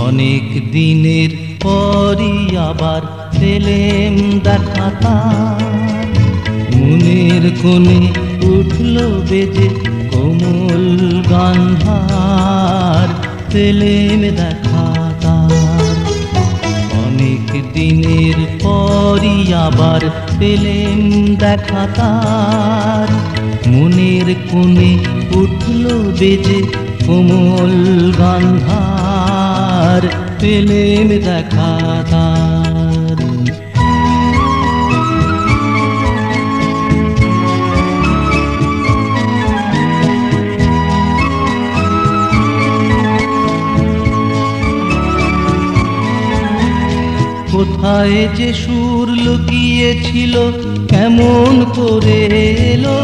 অনেক দিনের পরই আবার পেলেম দেখা তার, মনের কোণে উঠল বেজে কোমল গান্ধার, পেলেম দেখা তার। অনেক দিনের পরই আবার পেলেম দেখা তার, মনের কোণে উঠল বেজে কোমল গান্ধার, পেলেম দেখা তার। কোথায় যে সুর লুকিয়েছিল কেমন করে এলো,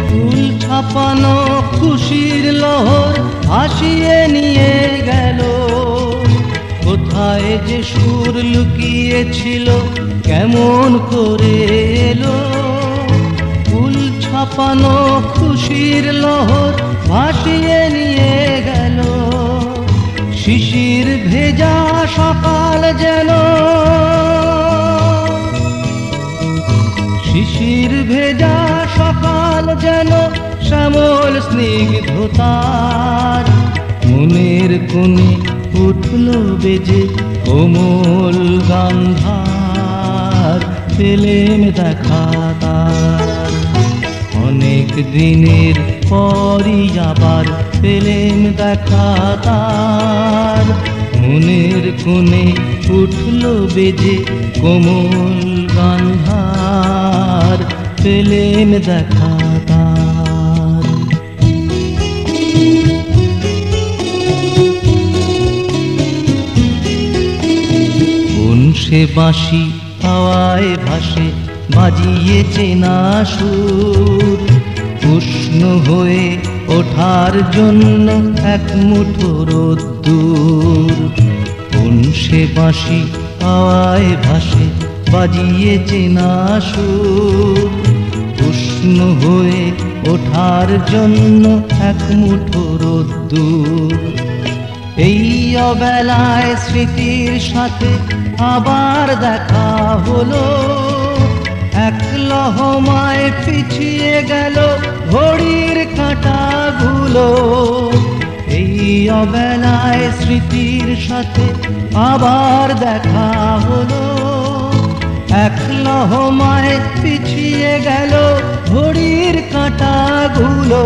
ফুল ছাপানো খুশির লহর ভাসিয়ে নিয়ে গেল। কোথায় যে সুর লুকিয়েছিল কেমন করে এলো, ফুল ছাপানো খুশির লহর ভাসিয়ে নিয়ে গেল। শিশির ভেজা সকাল যেন, শিশির ভেজা সকাল যেন শ্যামল স্নিগ্ধতার, মনের কোণে উঠল বেজে কোমল গান্ধার, পেলেম দেখা তার। অনেক দিনের পরই আবার পেলেম দেখা তার, মনের কোণে উঠল বেজে কোমল গান্ধার, পেলেম দেখা তার। কোন সে বাঁশি হাওয়ায় ভাসে বাজিয়েছে না সুর, উষ্ণ হয়ে ওঠার জন্য এক মুঠো রোদ্দুর। কোন সে বাঁশি হাওয়ায় ভাসে বাজিয়েছে না সুর, উষ্ণ হয়ে ওঠার জন্য এক মুঠো রোদ্দুর। এই অবেলায় স্মৃতির সাথে আবার দেখা হলো, এক লহমায় পিছিয়ে গেল ঘড়ির কাঁটাগুলো। এই অবেলায় স্মৃতির সাথে আবার দেখা হলো, এক লহমায় পিছিয়ে গেল ঘড়ির কাঁটাগুলো।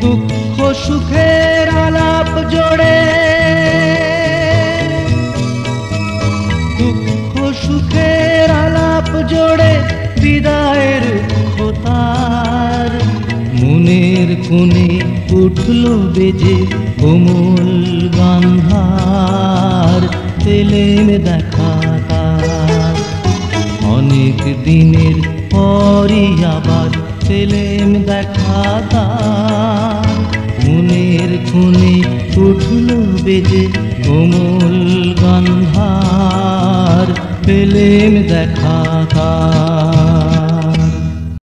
দুঃখ সুখের আলাপ জোড়ে, দুঃখ সুখের আলাপ জোড়ে বিদায়ের তার, মনের কোণে উঠল বেজে কোমল গান্ধার, পেলেম দেখা তার। অনেক দিনের পরই আবার পেলেম দেখা তার, মনের কোণে উঠল বেজে কোমল গান্ধার, পেলেম দেখা তার।